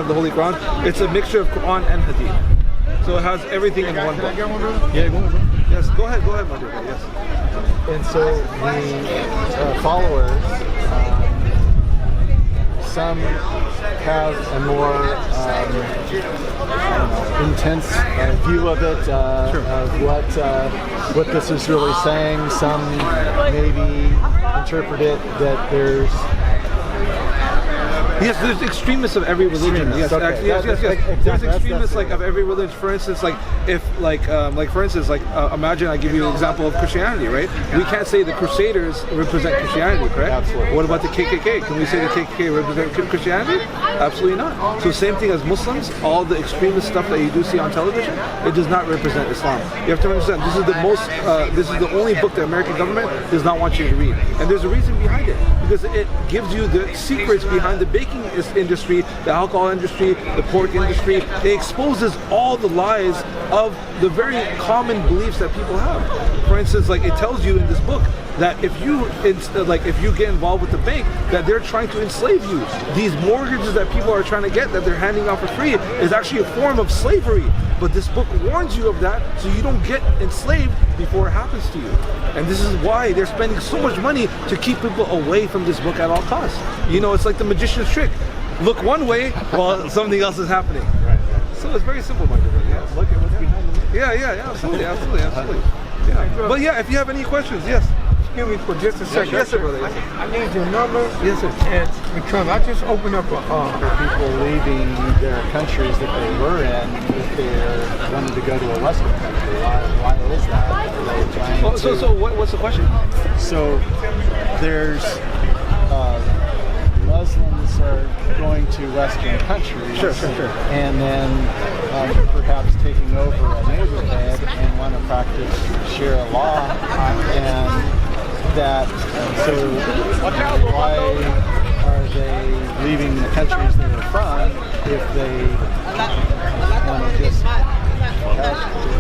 of the Holy Quran. It's a mixture of Quran and Hadith. So it has everything in one book. Yeah, go ahead. Yes, go ahead, my dear brother. Yes. And so the followers, some have a more intense view of it, of what this is really saying. Some maybe interpret it that there's Yes, there's extremists of every religion. Yes, okay. actually, yes. Exactly. There's extremists like of every religion. For instance, imagine I give you an example of Christianity, right? We can't say the Crusaders represent Christianity, correct? Absolutely. What about the KKK? Can we say the KKK represent Christianity? Absolutely not. So same thing as Muslims. All the extremist stuff that you do see on television, it does not represent Islam. You have to understand. This is the only book the American government does not want you to read, and there's a reason behind it, because it gives you the secrets behind the baking industry, the alcohol industry, the pork industry. It exposes all the lies of the very common beliefs that people have. For instance, like it tells you in this book that if you get involved with the bank, that they're trying to enslave you. These mortgages that people are trying to get, that they're handing out for free, is actually a form of slavery. But this book warns you of that, so you don't get enslaved before it happens to you. And this is why they're spending so much money to keep people away from this book at all costs. You know, it's like the magician's trick. Look one way while something else is happening. Right. So it's very simple, my dear. Yes. Look at what's behind them. Yeah, absolutely. Yeah. But yeah, if you have any questions, yes. Excuse me for just a second. Yes, sir, brother. I need your number. Yes, sir. And because I just opened up a People leaving their countries that they were in, if they're wanting to go to a Western country, why is that? So what's the question? So there's Muslims are going to Western countries, Sure. and then perhaps taking over a neighborhood and want to practice Sharia law, and that. So why are they leaving the countries they were from if they want to just?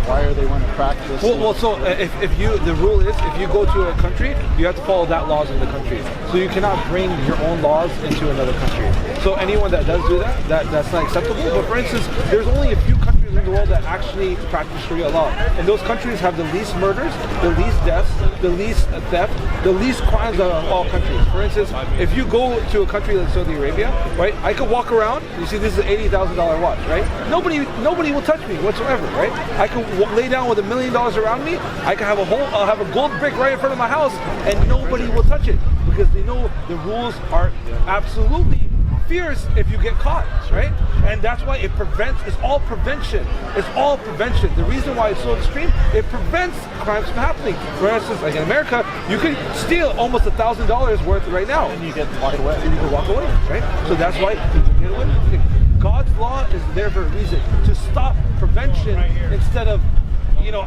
Why are they want to practice? So the rule is if you go to a country, you have to follow that laws in the country. So you cannot bring your own laws into another country. So anyone that does do that's not acceptable. But for instance, there's only a few countries in the world that actually practice Sharia law, and those countries have the least murders, the least deaths, the least theft, the least crimes out of all countries. For instance, if you go to a country like Saudi Arabia, right? I could walk around. You see, this is an $80,000 watch, right? Nobody will touch me whatsoever, right? I could lay down with $1 million around me. I could have I'll have a gold brick right in front of my house, and nobody will touch it because they know the rules are absolutely fierce if you get caught, right? And that's why it prevents. It's all prevention. The reason why it's so extreme, it prevents crimes from happening. For instance, like in America, you could steal almost $1,000 worth right now, and you get to walk away. And you can walk away, right? So that's why people get away with it. God's law is there for a reason, to stop prevention instead of,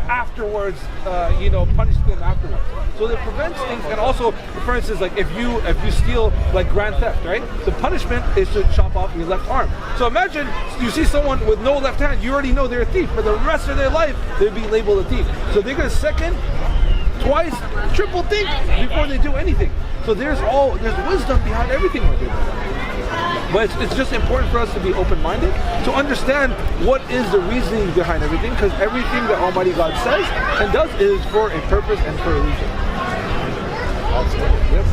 afterwards, punishing them afterwards. So it prevents things, and also, for instance, like if you steal like grand theft, right? The punishment is to chop off your left arm. So imagine you see someone with no left hand, you already know they're a thief. For the rest of their life, they'll be labeled a thief. So they're gonna second, twice, triple think before they do anything. So there's wisdom behind everything we're doing. But it's just important for us to be open-minded, to understand what is the reasoning behind everything, because everything that Almighty God says and does is for a purpose and for a reason. Yes.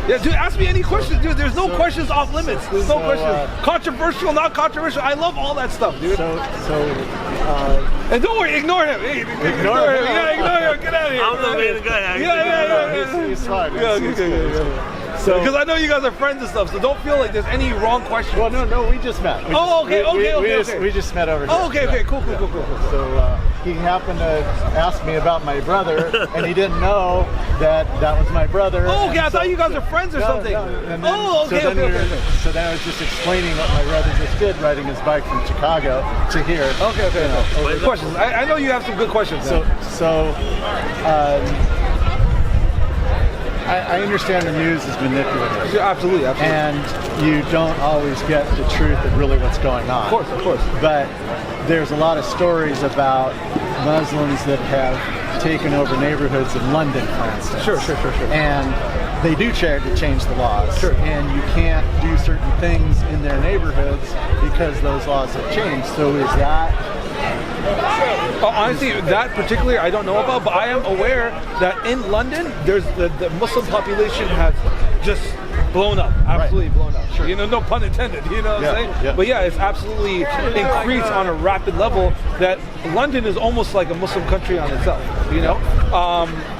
Yeah, dude, ask me any questions, dude. There's no questions off limits. There's no questions. Controversial, not controversial. I love all that stuff, dude. And don't worry, ignore him. Hey, ignore him. Yeah, ignore him. Get out of here. I'm the main guy. Yeah. He's fine. Yeah. So, because I know you guys are friends and stuff, so don't feel like there's any wrong questions. Well, no, we just met. We just met over here. Oh, okay, cool. So he happened to ask me about my brother, and he didn't know that was my brother. Oh, okay, I thought you guys are friends or something. No. Okay. So then I was just explaining what my brother just did, riding his bike from Chicago to here. Okay. Questions. I know you have some good questions. I understand the news is manipulative. Yeah, absolutely. And you don't always get the truth of really what's going on. Of course. But there's a lot of stories about Muslims that have taken over neighborhoods in London, for instance. Sure. And they do try to change the laws, Sure. and you can't do certain things in their neighborhoods because those laws have changed. So is that Honestly, that particularly I don't know about, but I am aware that in London, there's the Muslim population has just blown up, absolutely blown up. Sure. You know, no pun intended. You know what I'm saying? Yeah. But yeah, it's absolutely increased on a rapid level. That London is almost like a Muslim country on itself. You know,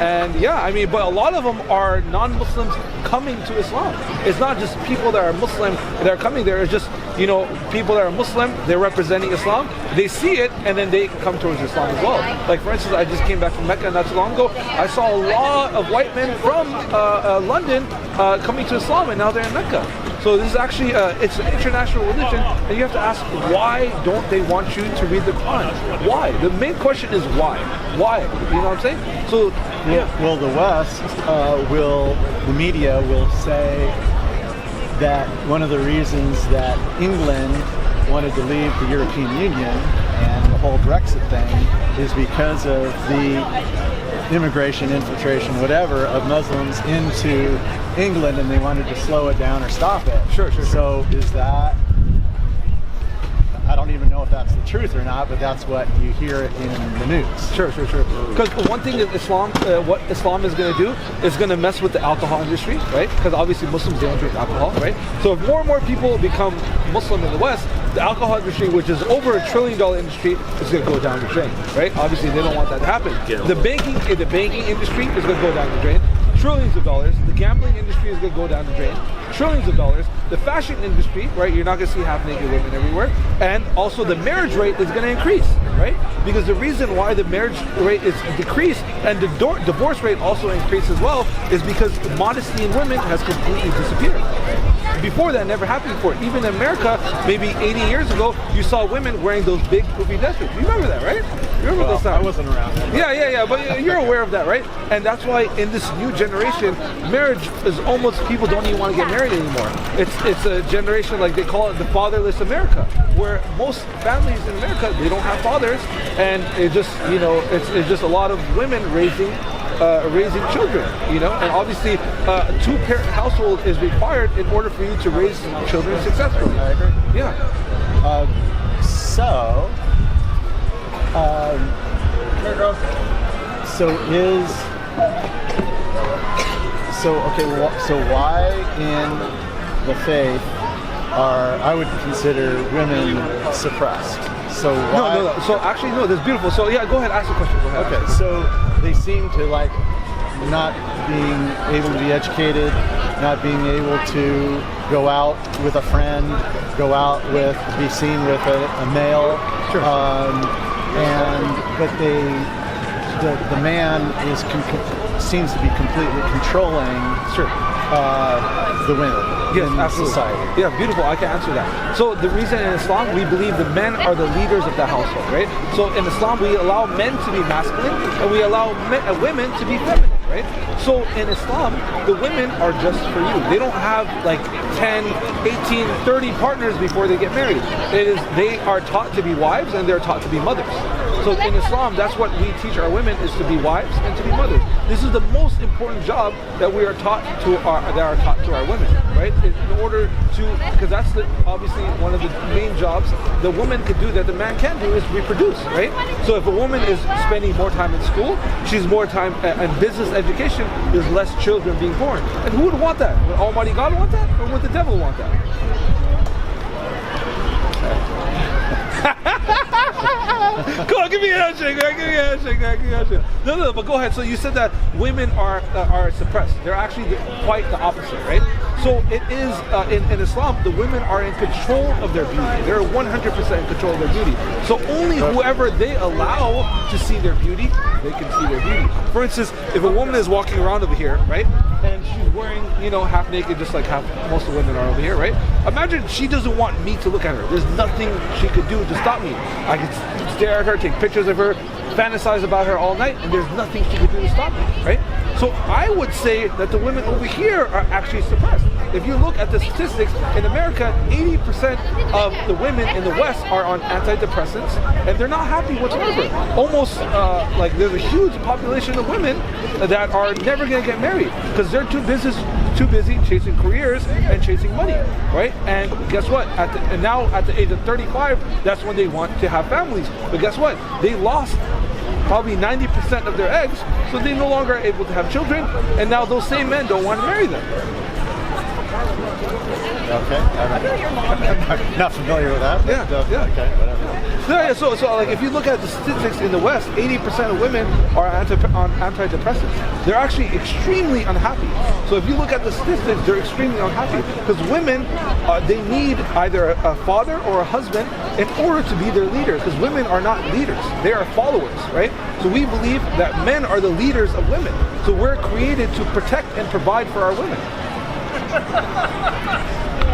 and yeah, I mean, but a lot of them are non-Muslims coming to Islam. It's not just people that are Muslim that are coming there. It's just, you know, people that are Muslim, they're representing Islam. They see it and then they come towards Islam as well. Like for instance, I just came back from Mecca not too long ago. I saw a lot of white men from London coming to Islam, and now they're in Mecca. So this is actually it's an international religion, and you have to ask, why don't they want you to read the Quran? Why? The main question is why? Why? You know what I'm saying? So yeah. Well, the West the media will say that one of the reasons that England wanted to leave the European Union and the whole Brexit thing is because of the immigration, infiltration, whatever, of Muslims into England, and they wanted to slow it down or stop it. Sure. So is that, I don't even know if that's the truth or not, but that's what you hear in the news. Sure. Because one thing that Islam, what Islam is going to do is going to mess with the alcohol industry, right? Because obviously Muslims don't drink alcohol, right? So if more and more people become Muslim in the West, the alcohol industry, which is over $1 trillion industry, is going to go down the drain, right? Obviously they don't want that to happen. The banking industry is going to go down the drain. Trillions of dollars. The gambling industry is going to go down the drain. Trillions of dollars. The fashion industry, right? You're not going to see half-naked women everywhere. And also the marriage rate is going to increase, right? Because the reason why the marriage rate is decreased and the divorce rate also increased as well is because modesty in women has completely disappeared. Before that never happened before. Even in America, maybe 80 years ago, you saw women wearing those big poofy dresses. You remember that, right? You remember those times? I wasn't around then. Yeah, but you're aware of that, right? And that's why in this new generation, marriage is almost, people don't even want to get married anymore. It's a generation, like they call it the fatherless America, where most families in America, they don't have fathers, and it just, you know, it's just a lot of women raising children, you know, and obviously a two-parent household is required in order for you to raise children successfully. I agree. Yeah. So why in the faith are, I would consider women suppressed? So why? No. So actually, no, that's beautiful. So yeah, go ahead, ask the question. Go ahead. Okay, so they seem to like not being able to be educated, not being able to go out with a friend, be seen with a male. Sure. But the man seems to be completely controlling the women. Yes, in absolutely. society. Yeah, beautiful. I can answer that. So the reason in Islam, we believe the men are the leaders of the household, right? So in Islam, we allow men to be masculine and we allow women to be feminine, right? So in Islam, the women are just for you. They don't have like 10, 18, 30 partners before they get married. They are taught to be wives and they're taught to be mothers. So in Islam, that's what we teach our women, is to be wives and to be mothers. This is the most important job that we are taught to our women, right? In order to, because that's obviously one of the main jobs the woman could do that the man can't do, is reproduce, right? So if a woman is spending more time in school, she's more time in business education, there's less children being born. And who would want that? Would Almighty God want that, or would the devil want that? Come on, give me a handshake, man. Give me a handshake. No, but go ahead. So you said that women are suppressed. They're actually quite the opposite, right? So it is, in Islam, the women are in control of their beauty. They're 100% in control of their beauty. So only whoever they allow to see their beauty, they can see their beauty. For instance, if a woman is walking around over here, right, and she's wearing, half naked, just like most of the women are over here, right? Imagine she doesn't want me to look at her. There's nothing she could do to stop me. I could stare at her, take pictures of her, fantasize about her all night, and there's nothing she could do to stop me, right? So I would say that the women over here are actually suppressed. If you look at the statistics, in America, 80% of the women in the West are on antidepressants, and they're not happy whatsoever. Almost like there's a huge population of women that are never going to get married because they're too busy too busy chasing careers and chasing money, right? And guess what? And now at the age of 35, that's when they want to have families. But guess what? They lost probably 90% of their eggs, so they no longer are able to have children, and now those same men don't want to marry them. Okay, I'm not familiar with that. Yeah, yeah. Okay, whatever. So like if you look at the statistics in the West, 80% of women are on antidepressants. They're actually extremely unhappy. So if you look at the statistics, they're extremely unhappy because women, they need either a father or a husband in order to be their leader. Because women are not leaders; they are followers, right? So we believe that men are the leaders of women. So we're created to protect and provide for our women.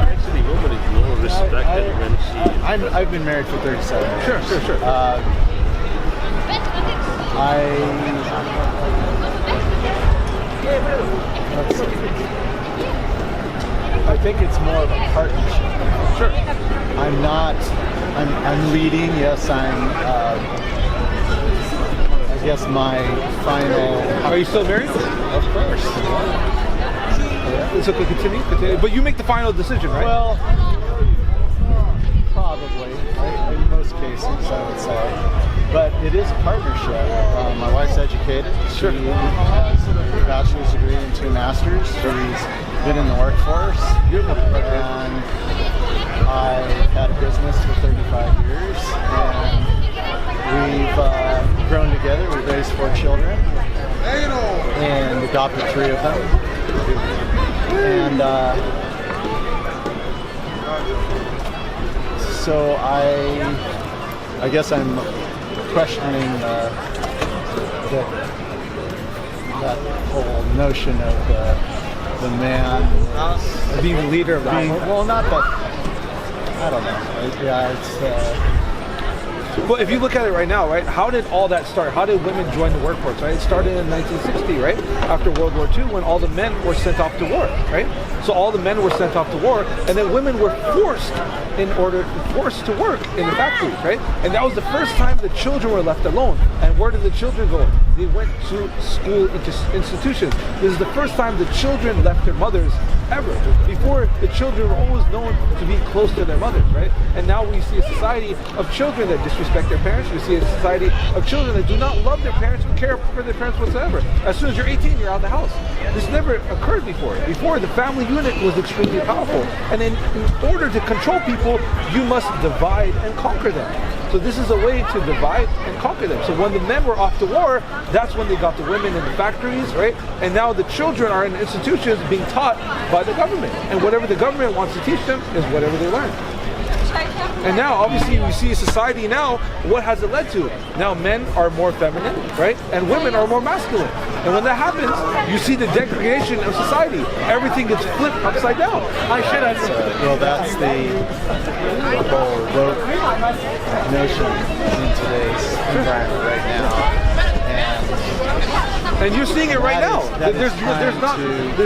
Actually, woman is more respected when she. I've been married for 37 years. Sure. I think it's more of a partnership. Sure. I'm leading. Yes, I guess my final. Are you still married? Of course. It's okay. Continue. But you make the final decision, right? Well, probably. In most cases, I would say. But it is a partnership. My wife's educated. Sure. She has a bachelor's degree and 2 masters. She's been in the workforce. Beautiful. And I've had a business for 35 years. And we've grown together. We've raised 4 children. And adopted 3 of them. And so I guess I'm questioning that whole notion of the man Being the leader of the household. well, not that. I don't know. Yeah, it's. Well, if you look at it right now, right, how did all that start? How did women join the workforce, right? It started in 1960, right? After World War II, when all the men were sent off to war, right? So all the men were sent off to war, and then women were forced to work in the factories, right? And that was the first time the children were left alone. And where did the children go? They went to school institutions. This is the first time the children left their mothers ever. Before, the children were always known to be close to their mothers, right? And now we see a society of children that disrespect their parents. We see a society of children that do not love their parents or care for their parents whatsoever. As soon as you're 18, you're out of the house. This never occurred before. Before, the family unit was extremely powerful. And in order to control people, you must divide and conquer them. So this is a way to divide and conquer them. So when the men were off to war, that's when they got the women in the factories, right? And now the children are in institutions being taught by the government. And whatever the government wants to teach them is whatever they learn. And now, obviously, we see society now, what has it led to? Now men are more feminine, right? And women are more masculine. And when that happens, you see the degradation of society. Everything gets flipped upside down. Well, that's the whole woke notion in today's environment right now. And you're seeing it right now. There's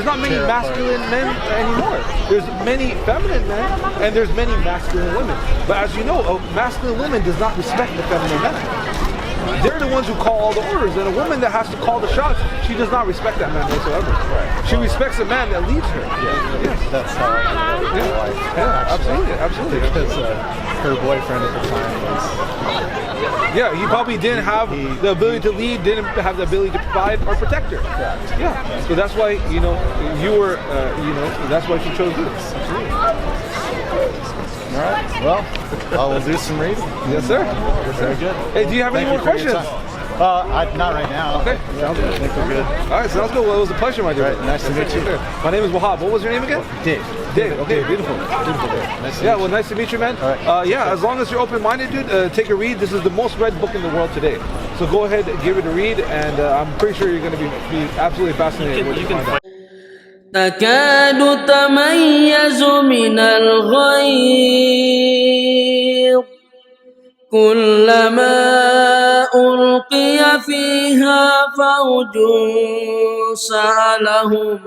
not many masculine men anymore. There's many feminine men and there's many masculine women. But as you know, a masculine woman does not respect the feminine men. They're the ones who call all the orders, and a woman that has to call the shots, she does not respect that man whatsoever. Right. She respects a man that leads her. Yeah. Yes. That's how I feel with my wife. Yeah, absolutely. Because her boyfriend at the time was. Yeah, he probably didn't have the ability to lead, didn't have the ability to provide or protect her. Yeah. So that's why, you were, that's why she chose you. Absolutely. All right. Well, I will do some reading. Yes, sir. Very good. Hey, do you have any more questions? Not right now. Okay. Sounds good. I think we're good. All right, sounds good. Well, it was a pleasure, my dear. Right, nice to meet you. My name is Wahab. What was your name again? Dave. Dave. Okay, beautiful. Beautiful, Dave. Nice to meet you, man. All right. As long as you're open-minded, dude, take a read. This is the most read book in the world today. So go ahead and give it a read, and I'm pretty sure you're going to be absolutely fascinated with what you find out. تكاد تميز من الغيظ كلما ألقي فيها فوج سألهم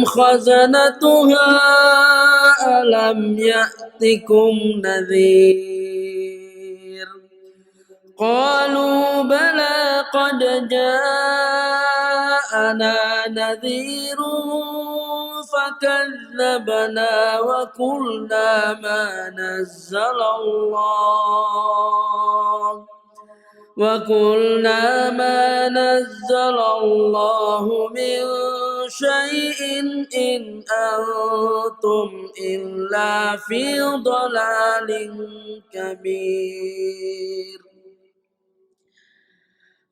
خزنتها ألم يأتكم نذير قالوا بلى قد جاءنا نذير فكذبنا وقلنا ما نزل الله من شيء إن أنتم إلا في ضلال كبير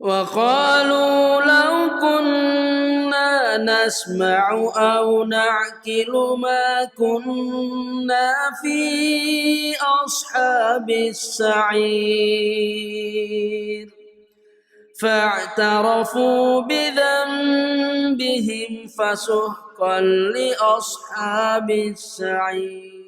وقالوا لو كنا نسمع أو نعقل ما كنا في أصحاب السعير فاعترفوا بذنبهم فسحقا لأصحاب السعير